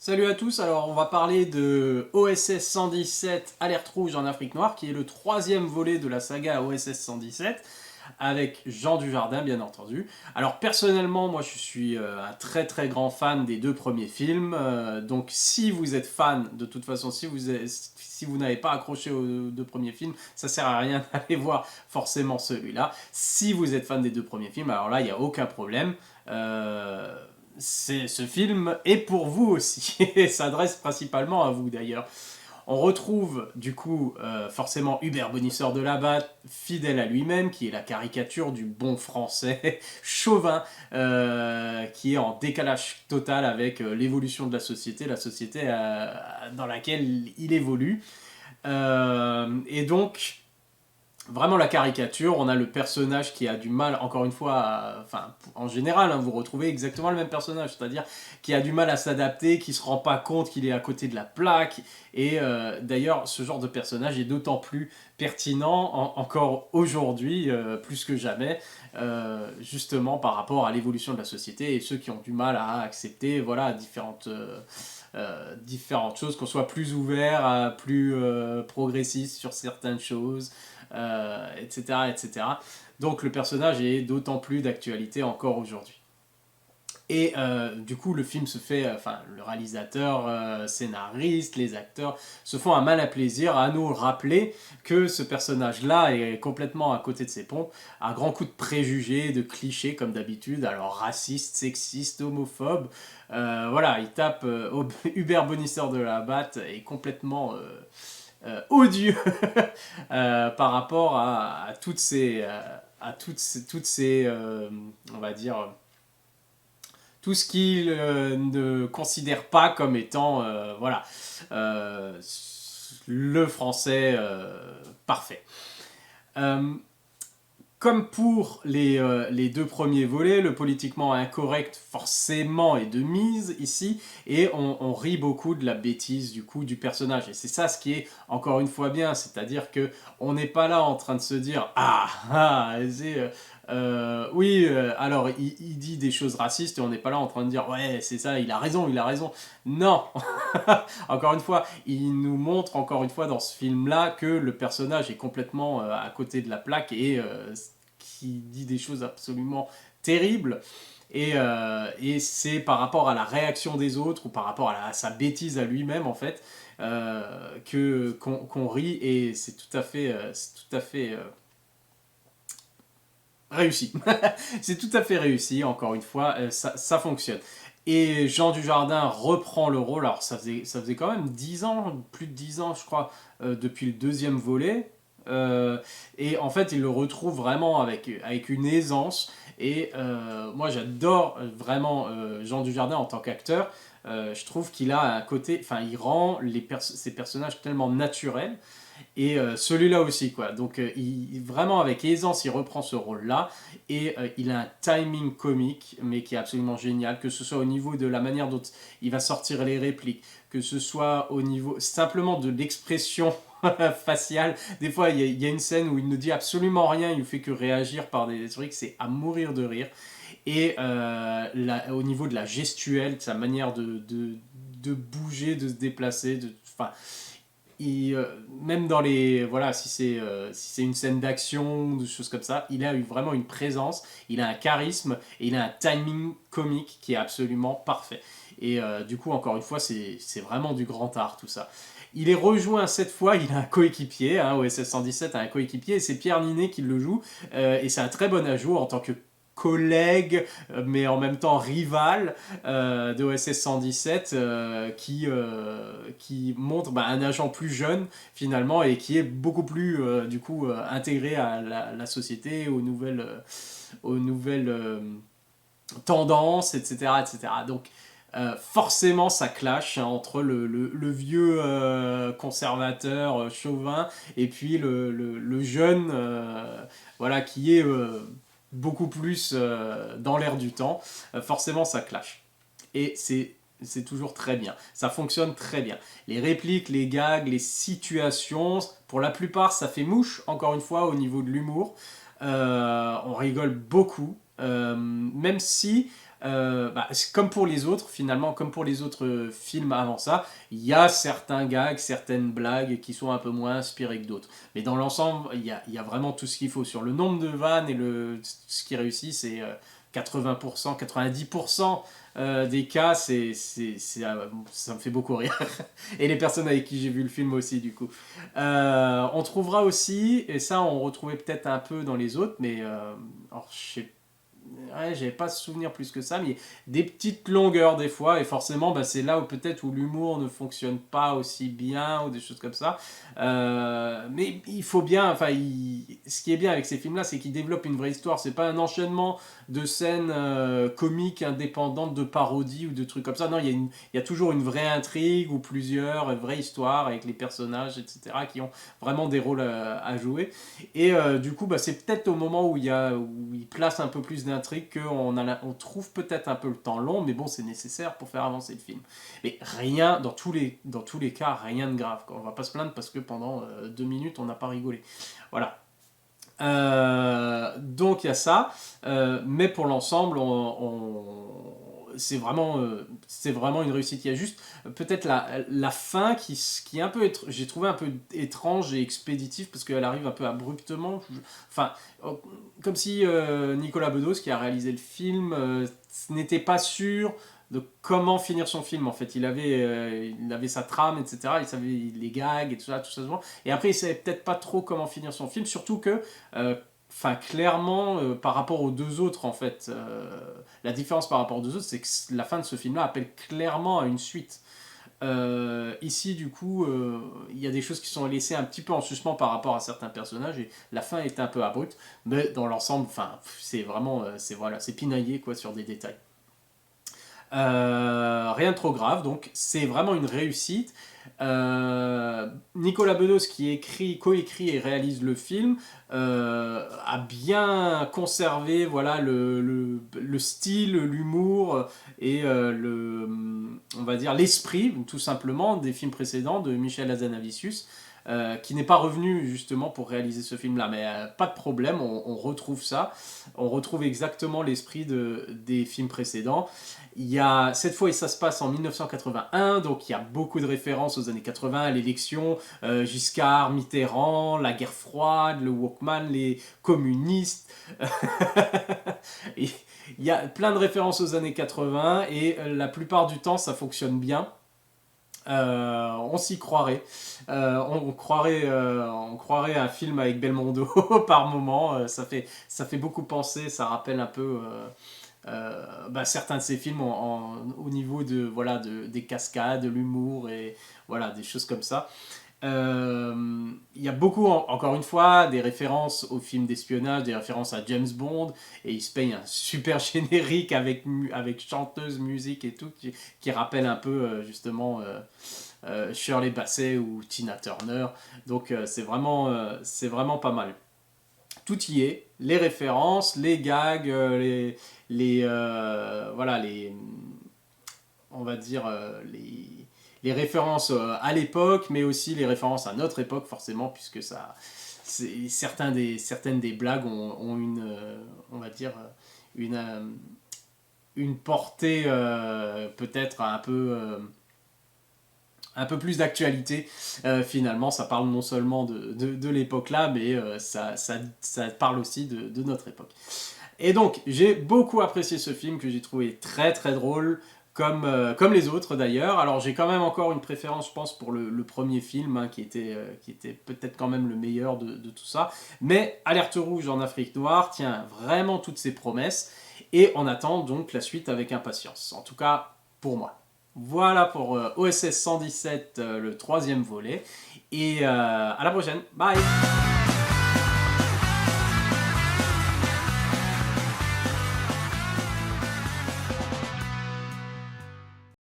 Salut à tous, alors on va parler de OSS 117 Alerte Rouge en Afrique Noire, qui est le troisième volet de la saga OSS 117, avec Jean Dujardin bien entendu. Alors personnellement, moi je suis un très très grand fan des deux premiers films, donc si vous êtes fan, de toute façon, si vous n'avez pas accroché aux deux premiers films, ça sert à rien d'aller voir forcément celui-là. Si vous êtes fan des deux premiers films, alors là il n'y a aucun problème. Ce film est pour vous aussi, et s'adresse principalement à vous d'ailleurs. On retrouve du coup forcément Hubert Bonisseur de la Batte, fidèle à lui-même, qui est la caricature du bon français chauvin, qui est en décalage total avec l'évolution de la société dans laquelle il évolue. Et donc, vraiment la caricature, on a le personnage qui a du mal, encore une fois, enfin, en général, hein, vous retrouvez exactement le même personnage, c'est-à-dire qui a du mal à s'adapter, qui se rend pas compte qu'il est à côté de la plaque, et d'ailleurs, ce genre de personnage est d'autant plus pertinent encore aujourd'hui, plus que jamais, justement par rapport à l'évolution de la société et ceux qui ont du mal à accepter, voilà, différentes choses, qu'on soit plus ouvert, plus progressiste sur certaines choses, etc., etc. Donc le personnage est d'autant plus d'actualité encore aujourd'hui. Et du coup, le film se fait, enfin, le réalisateur, scénariste, les acteurs se font un malin plaisir à nous rappeler que ce personnage-là est complètement à côté de ses pompes, à grands coups de préjugés, de clichés comme d'habitude, alors raciste, sexiste, homophobe. Voilà, il tape Hubert Bonisseur de la Batte est complètement odieux par rapport à toutes ces on va dire tout ce qu'il ne considère pas comme étant voilà euh, le français parfait. Euh, Comme pour les deux premiers volets, le politiquement incorrect forcément est de mise ici, et on rit beaucoup de la bêtise du coup du personnage. Et c'est ça ce qui est encore une fois bien, c'est-à-dire que on n'est pas là en train de se dire oui, alors il dit des choses racistes et on n'est pas là en train de dire ouais c'est ça, il a raison, il a raison. Non, encore une fois, il nous montre encore une fois dans ce film-là que le personnage est complètement à côté de la plaque et qui dit des choses absolument terribles. Et c'est par rapport à la réaction des autres ou par rapport à sa bêtise à lui-même en fait qu'on rit, et c'est tout à fait réussi. C'est tout à fait réussi, encore une fois, ça fonctionne. Et Jean Dujardin reprend le rôle, alors ça faisait quand même 10 ans, plus de 10 ans je crois, depuis le deuxième volet. Et en fait il le retrouve vraiment avec une aisance. Et moi j'adore vraiment Jean Dujardin en tant qu'acteur. Je trouve qu'il a un côté, enfin il rend ses personnages tellement naturels, et celui-là aussi, quoi. Donc, vraiment, avec aisance, il reprend ce rôle-là. Et il a un timing comique, mais qui est absolument génial. Que ce soit au niveau de la manière dont il va sortir les répliques, que ce soit au niveau simplement de l'expression faciale. Des fois, il y a une scène où il ne dit absolument rien, il ne fait que réagir par des trucs, c'est à mourir de rire. Et au niveau de la gestuelle, de sa manière de bouger, de se déplacer, enfin, même dans les voilà, si c'est une scène d'action ou des choses comme ça, il a eu vraiment une présence, il a un charisme et il a un timing comique qui est absolument parfait. Et du coup, encore une fois, c'est vraiment du grand art tout ça. Il est rejoint cette fois, il a un coéquipier, hein, OSS 117 a un coéquipier, et c'est Pierre Ninet qui le joue, et c'est un très bon ajout en tant que collègue, mais en même temps rival de OSS 117, qui montre un agent plus jeune finalement, et qui est beaucoup plus du coup intégré à la société, aux nouvelles tendances, etc., etc. Donc forcément ça clash, hein, entre le vieux conservateur chauvin et puis le jeune voilà, qui est beaucoup plus dans l'air du temps. Forcément ça clash. Et c'est toujours très bien. Ça fonctionne très bien. Les répliques, les gags, les situations, pour la plupart, ça fait mouche, encore une fois, au niveau de l'humour. On rigole beaucoup, même si comme pour les autres, finalement, comme pour les autres films avant ça, il y a certains gags, certaines blagues qui sont un peu moins inspirées que d'autres. Mais dans l'ensemble, il y a vraiment tout ce qu'il faut. Sur le nombre de vannes et ce qui réussit, c'est 80%, 90% des cas, ça me fait beaucoup rire. Et les personnes avec qui j'ai vu le film aussi, du coup. On trouvera aussi, et ça on retrouvait peut-être un peu dans les autres, mais alors, je sais ouais, j'avais pas ce souvenir plus que ça, mais des petites longueurs des fois, et forcément, c'est là où peut-être où l'humour ne fonctionne pas aussi bien, ou des choses comme ça. Mais il faut bien, ce qui est bien avec ces films-là, c'est qu'ils développent une vraie histoire. C'est pas un enchaînement de scènes comiques indépendantes de parodies ou de trucs comme ça. Non, il y a toujours une vraie intrigue ou plusieurs, une vraie histoire avec les personnages, etc., qui ont vraiment des rôles à jouer. Et du coup, c'est peut-être au moment où il place un peu plus d'intrigue on trouve peut-être un peu le temps long, mais bon, c'est nécessaire pour faire avancer le film. Mais rien, dans tous les cas, rien de grave, quoi. On va pas se plaindre parce que pendant 2 minutes, on n'a pas rigolé. Voilà. Donc il y a ça, mais pour l'ensemble, c'est vraiment une réussite. Il y a juste peut-être la fin qui est un peu, j'ai trouvé un peu étrange et expéditive parce qu'elle arrive un peu abruptement. Enfin, comme si Nicolas Bedos, qui a réalisé le film, n'était pas sûr de comment finir son film. En fait, il avait sa trame, etc. Il savait les gags et tout ça se voit. Et après, il savait peut-être pas trop comment finir son film, surtout que clairement, par rapport aux deux autres, en fait, la différence par rapport aux deux autres, c'est que la fin de ce film-là appelle clairement à une suite. Ici, du coup, il y a des choses qui sont laissées un petit peu en suspens par rapport à certains personnages et la fin est un peu abrupte, mais dans l'ensemble, c'est vraiment, c'est pinaillé quoi sur des détails. Rien de trop grave, donc c'est vraiment une réussite. Nicolas Bedos, qui coécrit et réalise le film, a bien conservé voilà, le style, l'humour et on va dire l'esprit, tout simplement, des films précédents de Michel Hazanavicius. Qui n'est pas revenu justement pour réaliser ce film-là, mais pas de problème, on retrouve ça, on retrouve exactement l'esprit des films précédents. Cette fois, ça se passe en 1981, donc il y a beaucoup de références aux années 80, à l'élection, Giscard, Mitterrand, la guerre froide, le Walkman, les communistes. Il y a plein de références aux années 80 et la plupart du temps, ça fonctionne bien. On s'y croirait. On croirait un film avec Belmondo par moment. Ça fait beaucoup penser, ça rappelle un peu certains de ces films au niveau des cascades, de l'humour et voilà, des choses comme ça. Il y a beaucoup, encore une fois, des références aux films d'espionnage, des références à James Bond, et il se paye un super générique avec chanteuse, musique et tout, qui rappelle un peu justement Shirley Bassey ou Tina Turner. Donc c'est vraiment pas mal. Tout y est, les références, les gags, voilà, on va dire les références à l'époque, mais aussi les références à notre époque, forcément, puisque certaines des blagues ont on va dire, une portée peut-être un peu plus d'actualité. Finalement, ça parle non seulement de l'époque là, mais ça parle aussi de notre époque. Et donc, j'ai beaucoup apprécié ce film que j'ai trouvé très très drôle, comme les autres d'ailleurs. Alors, j'ai quand même encore une préférence, je pense, pour le premier film, hein, qui était peut-être quand même le meilleur de tout ça. Mais Alerte Rouge en Afrique Noire tient vraiment toutes ses promesses et on attend donc la suite avec impatience. En tout cas, pour moi. Voilà pour OSS 117, le troisième volet. Et à la prochaine. Bye!